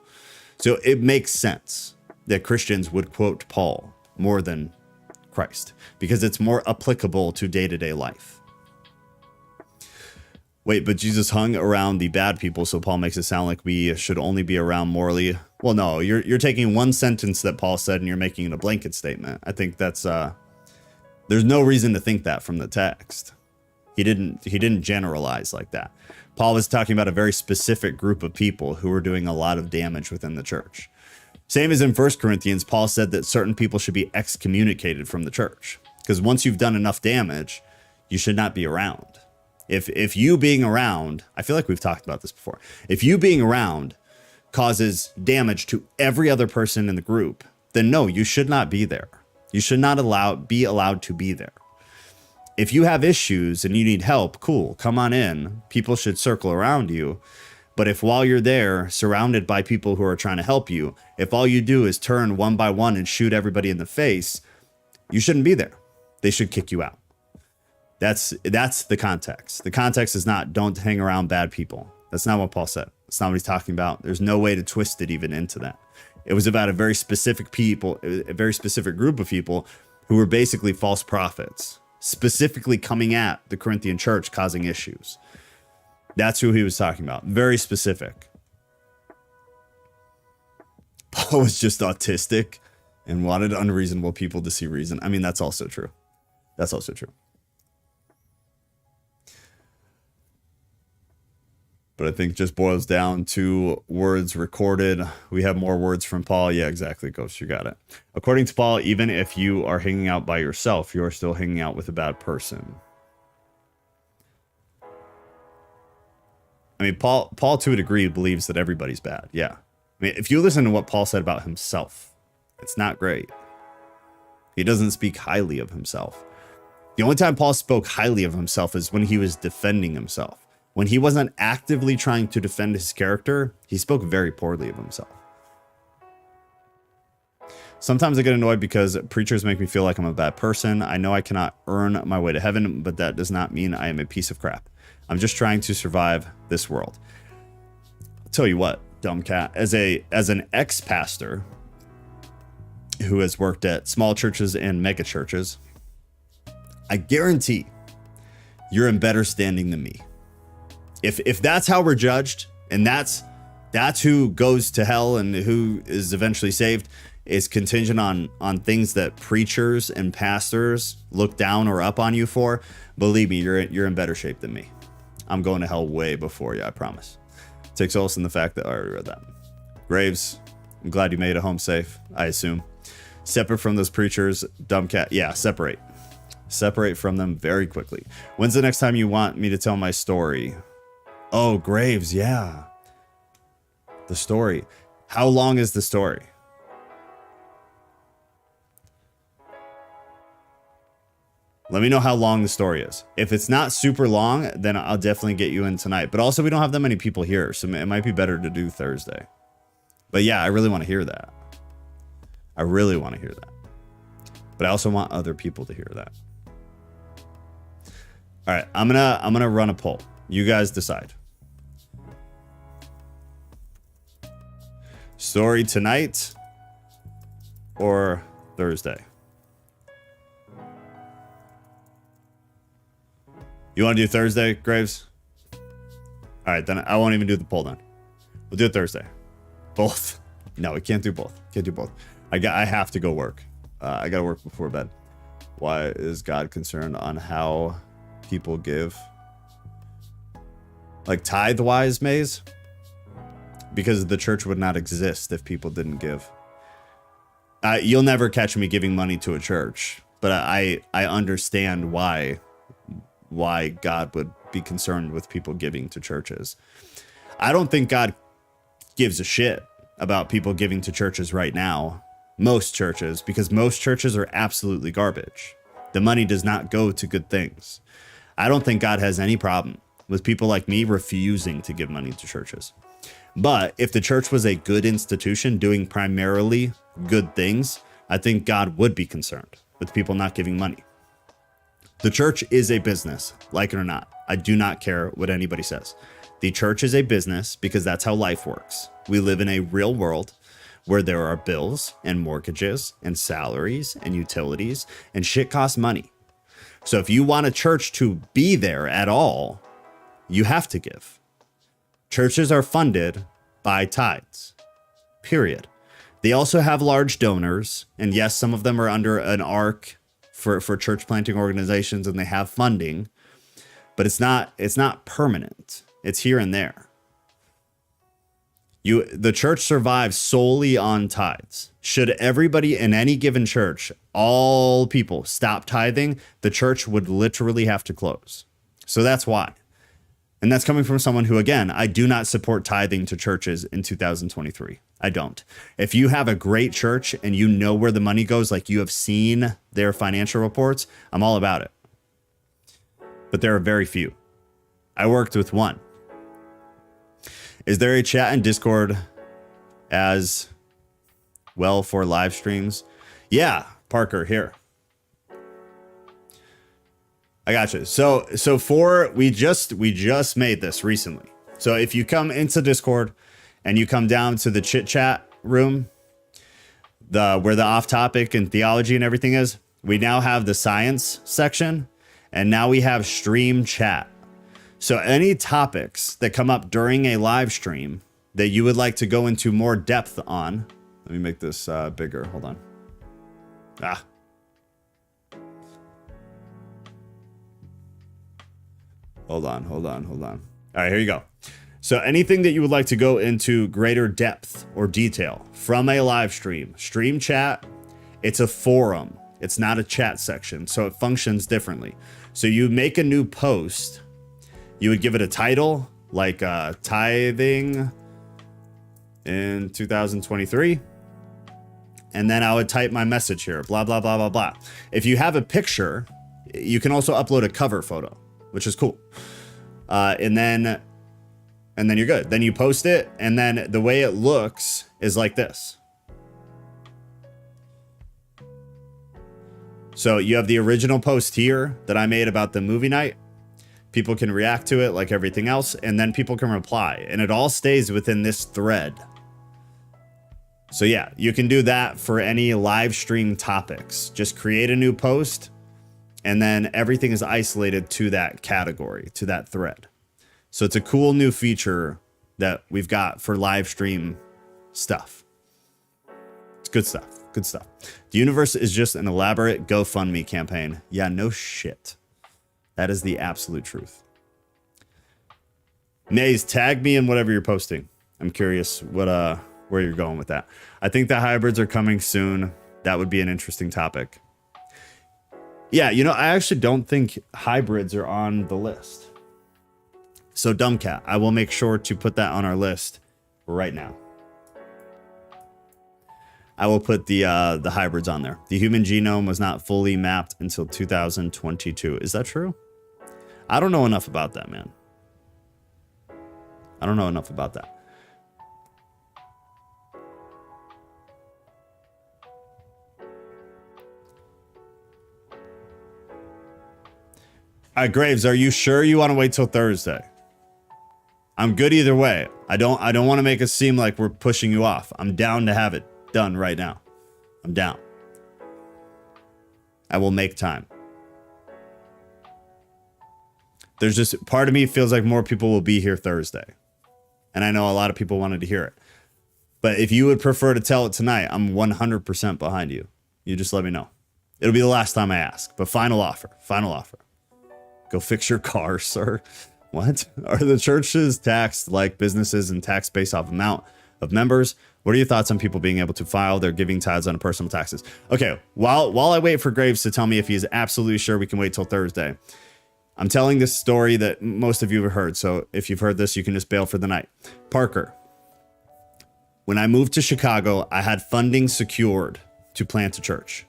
So it makes sense that Christians would quote Paul more than Christ because it's more applicable to day-to-day life. Wait, but Jesus hung around the bad people, so Paul makes it sound like we should only be around morally. Well, no, you're taking one sentence that Paul said and you're making it a blanket statement. I think that's there's no reason to think that from the text. He didn't generalize like that. Paul was talking about a very specific group of people who were doing a lot of damage within the church. Same as in 1 Corinthians, Paul said that certain people should be excommunicated from the church because once you've done enough damage, you should not be around. If you being around, I feel like we've talked about this before. If you being around causes damage to every other person in the group, then no, you should not be there. You should not be allowed to be there. If you have issues and you need help, cool, come on in. People should circle around you. But if while you're there, surrounded by people who are trying to help you, if all you do is turn one by one and shoot everybody in the face, you shouldn't be there. They should kick you out. That's the context. The context is not don't hang around bad people. That's not what Paul said. That's not what he's talking about. There's no way to twist it even into that. It was about a very specific group of people who were basically false prophets, specifically coming at the Corinthian church, causing issues. That's who he was talking about. Very specific. Paul was just autistic and wanted unreasonable people to see reason. I mean, that's also true. That's also true. But I think it just boils down to words recorded. We have more words from Paul. Yeah, exactly, Ghost. You got it. According to Paul, even if you are hanging out by yourself, you are still hanging out with a bad person. I I mean, Paul to a degree believes that everybody's bad. Yeah. I mean, if you listen to what Paul said about himself, it's not great. He doesn't speak highly of himself. The only time Paul spoke highly of himself is when he was defending himself. When he wasn't actively trying to defend his character, he spoke very poorly of himself. Sometimes I get annoyed because preachers make me feel like I'm a bad person. I know I cannot earn my way to heaven, but that does not mean I am a piece of crap. I'm just trying to survive this world. I'll tell you what, dumb cat, as an ex-pastor who has worked at small churches and mega churches, I guarantee you're in better standing than me. If that's how we're judged, and that's who goes to hell and who is eventually saved, is contingent on things that preachers and pastors look down or up on you for, believe me, you're in better shape than me. I'm going to hell way before you, I promise. Take solace in the fact that I already read that. Graves, I'm glad you made it home safe, I assume. Separate from those preachers, dumb cat. Yeah, separate. Separate from them very quickly. When's the next time you want me to tell my story? Oh, Graves, yeah. The story. How long is the story? Let me know how long the story is. If it's not super long, then I'll definitely get you in tonight. But also, we don't have that many people here, so it might be better to do Thursday. But yeah, I really want to hear that. I really want to hear that. But I also want other people to hear that. All right, I'm gonna run a poll. You guys decide. Story tonight or Thursday? You want to do Thursday, Graves? All right, then I won't even do the poll then. We'll do it Thursday. Both. No, we can't do both. Can't do both. I have to go work. I got to work before bed. Why is God concerned on how people give? Like tithe-wise, Maze? Because the church would not exist if people didn't give. You'll never catch me giving money to a church, but I understand why God would be concerned with people giving to churches. I don't think God gives a shit about people giving to churches right now. Most churches, because most churches are absolutely garbage. The money does not go to good things. I don't think God has any problem with people like me refusing to give money to churches. But if the church was a good institution doing primarily good things, I think God would be concerned with people not giving money. The church is a business, like it or not. I do not care what anybody says. The church is a business because that's how life works. We live in a real world where there are bills and mortgages and salaries and utilities, and shit costs money. So if you want a church to be there at all, you have to give. Churches are funded by tithes, period. They also have large donors, and yes, some of them are under an arc for church planting organizations, and they have funding, but it's not permanent. It's here and there. The church survives solely on tithes. Should everybody in any given church, all people, stop tithing, the church would literally have to close. So that's why. And that's coming from someone who, again, I do not support tithing to churches in 2023. I don't. If you have a great church and you know where the money goes, like you have seen their financial reports, I'm all about it. But there are very few. I worked with one. Is there a chat and Discord as well for live streams? Yeah, Parker, here. I got you. So we just made this recently. So if you come into Discord and you come down to the chit chat room, where the off topic and theology and everything is, we now have the science section, and now we have stream chat. So any topics that come up during a live stream that you would like to go into more depth on, let me make this bigger. Hold on. Hold on. All right, here you go. So anything that you would like to go into greater depth or detail from a live stream chat, it's a forum. It's not a chat section, so it functions differently. So you make a new post, you would give it a title, like tithing in 2023. And then I would type my message here, blah, blah, blah, blah, blah. If you have a picture, you can also upload a cover photo, which is cool. And then you're good. Then you post it, and then the way it looks is like this. So you have the original post here that I made about the movie night. People can react to it like everything else, and then people can reply, and it all stays within this thread. So yeah, you can do that for any live stream topics. Just create a new post, and then everything is isolated to that category, to that thread. So it's a cool new feature that we've got for live stream stuff. It's good stuff. Good stuff. The universe is just an elaborate GoFundMe campaign. Yeah, no shit. That is the absolute truth. Maze, tag me in whatever you're posting. I'm curious where you're going with that. I think the hybrids are coming soon. That would be an interesting topic. Yeah, you know, I actually don't think hybrids are on the list. So Dumbcat, I will make sure to put that on our list right now. I will put the hybrids on there. The human genome was not fully mapped until 2022. Is that true? I don't know enough about that, man. I don't know enough about that. All right, Graves, are you sure you want to wait till Thursday? I'm good either way. I don't want to make it seem like we're pushing you off. I'm down to have it done right now. I'm down. I will make time. There's just part of me feels like more people will be here Thursday. And I know a lot of people wanted to hear it. But if you would prefer to tell it tonight, I'm 100% behind you. You just let me know. It'll be the last time I ask, but final offer. Final offer. Go fix your car, sir. What? Are the churches taxed like businesses and taxed based off amount of members? What are your thoughts on people being able to file their giving tithes on personal taxes? Okay, while I wait for Graves to tell me if he's absolutely sure we can wait till Thursday, I'm telling this story that most of you have heard. So if you've heard this, you can just bail for the night. Parker, when I moved to Chicago, I had funding secured to plant a church.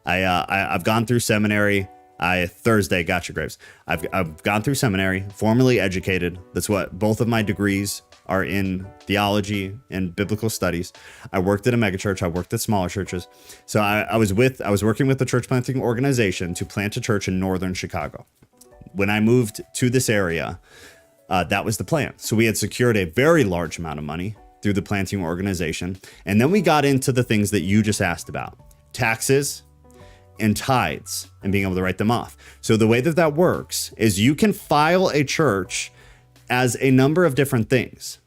I've gone through seminary. Thursday, gotcha, Graves. I've gone through seminary, formally educated. That's what both of my degrees are in, theology and biblical studies. I worked at a megachurch. I worked at smaller churches. So I was working with the church planting organization to plant a church in northern Chicago. When I moved to this area, that was the plan. So we had secured a very large amount of money through the planting organization. And then we got into the things that you just asked about: taxes and tithes, and being able to write them off. So the way that that works is you can file a church as a number of different things.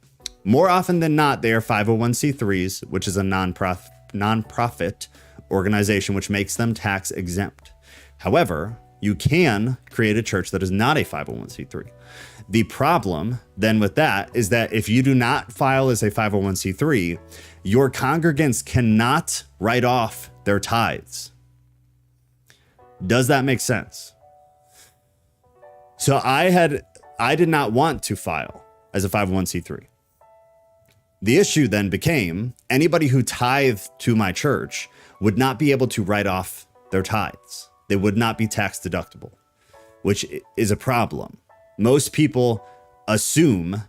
More often than not, they are 501c3s, which is a nonprofit organization, which makes them tax exempt. However, you can create a church that is not a 501c3. The problem then with that is that if you do not file as a 501c3, your congregants cannot write off their tithes. Does that make sense? So I did not want to file as a 501c3. The issue then became anybody who tithed to my church would not be able to write off their tithes. They would not be tax deductible, which is a problem. Most people assume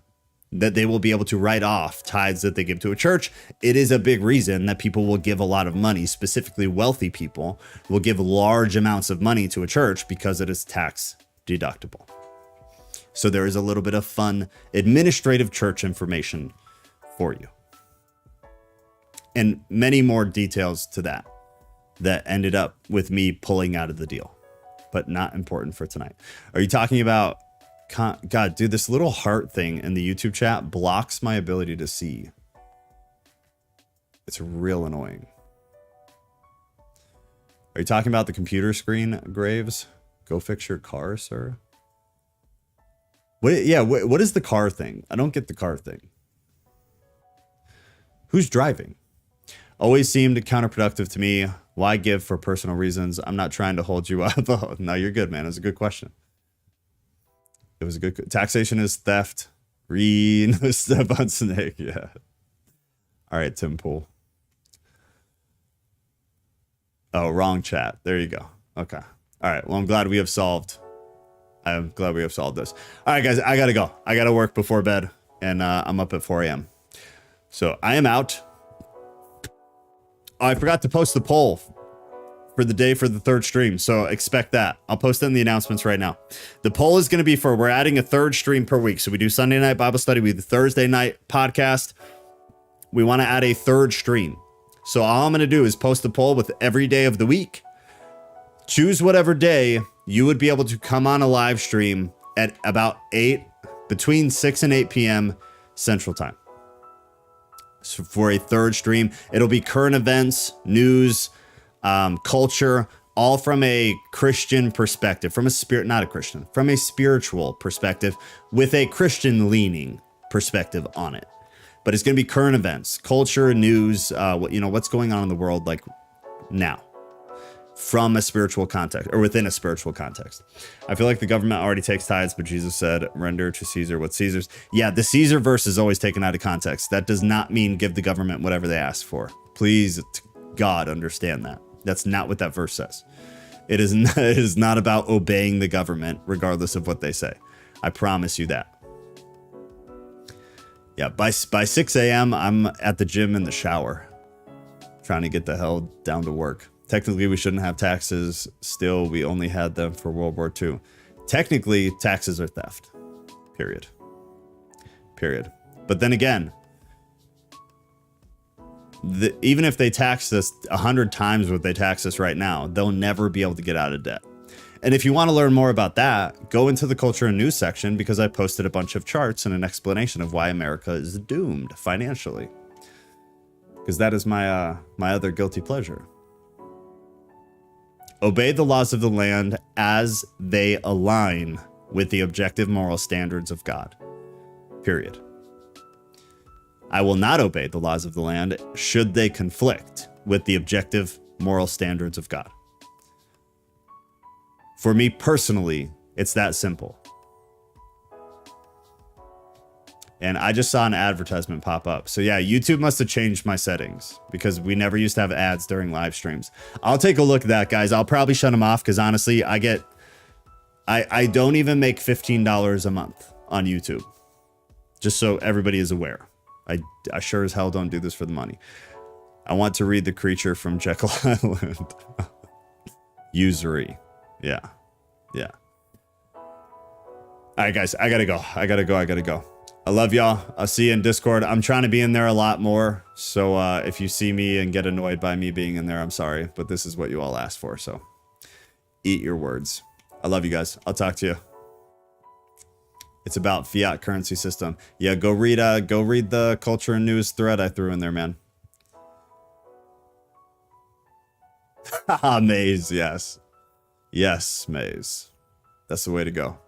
that they will be able to write off tithes that they give to a church. It is a big reason that people will give a lot of money, specifically wealthy people will give large amounts of money to a church because it is tax deductible. So there is a little bit of fun administrative church information for you. And many more details to that ended up with me pulling out of the deal, but not important for tonight. Are you talking about God, dude, this little heart thing in the YouTube chat blocks my ability to see. It's real annoying. Are you talking about the computer screen, Graves? Go fix your car, sir. What is the car thing? I don't get the car thing. Who's driving? Always seemed counterproductive to me. Why give for personal reasons? I'm not trying to hold you up. Oh, no, you're good, man. It's a good question. It was a good taxation is theft, No step on snake. Yeah. All right, Tim Pool. Oh, wrong chat. There you go. Okay. All right. Well, I'm glad we have solved this. All right, guys, I gotta go. I gotta work before bed, and I'm up at 4 a.m. So I am out. Oh, I forgot to post the poll for the day for the third stream, so expect that. I'll post it in the announcements right now. The poll is going to be we're adding a third stream per week. So we do Sunday night Bible study, we do the Thursday night podcast. We want to add a third stream. So all I'm going to do is post the poll with every day of the week. Choose whatever day you would be able to come on a live stream at about between 6 and 8 p.m. Central Time. So for a third stream, it'll be current events, news, culture, all from a Christian perspective, from a spiritual perspective with a Christian leaning perspective on it. But it's going to be current events, culture, news, what's going on in the world like now from a spiritual context or within a spiritual context. I feel like the government already takes tithes, but Jesus said, render to Caesar what's Caesar's. Yeah, the Caesar verse is always taken out of context. That does not mean give the government whatever they ask for. Please, God, understand that. That's not what that verse says. It is not about obeying the government, regardless of what they say. I promise you that. Yeah, by 6 a.m., I'm at the gym in the shower, trying to get the hell down to work. Technically, we shouldn't have taxes. Still, we only had them for World War II. Technically, taxes are theft. Period. But then again, even if they tax us 100 times what they tax us right now, they'll never be able to get out of debt. And if you want to learn more about that, go into the culture and news section, because I posted a bunch of charts and an explanation of why America is doomed financially. Because that is my other guilty pleasure. Obey the laws of the land as they align with the objective moral standards of God. Period. I will not obey the laws of the land should they conflict with the objective moral standards of God. For me personally, it's that simple. And I just saw an advertisement pop up. So yeah, YouTube must have changed my settings, because we never used to have ads during live streams. I'll take a look at that, guys. I'll probably shut them off, because honestly, I don't even make $15 a month on YouTube. Just so everybody is aware. I sure as hell don't do this for the money. I want to read The Creature from Jekyll Island. Usury. Yeah. All right, guys, I gotta go. I love y'all. I'll see you in Discord. I'm trying to be in there a lot more. So if you see me and get annoyed by me being in there, I'm sorry. But this is what you all asked for. So eat your words. I love you guys. I'll talk to you. It's about fiat currency system. Yeah, go read the culture and news thread I threw in there, man. Maze, yes. Yes, Maze. That's the way to go.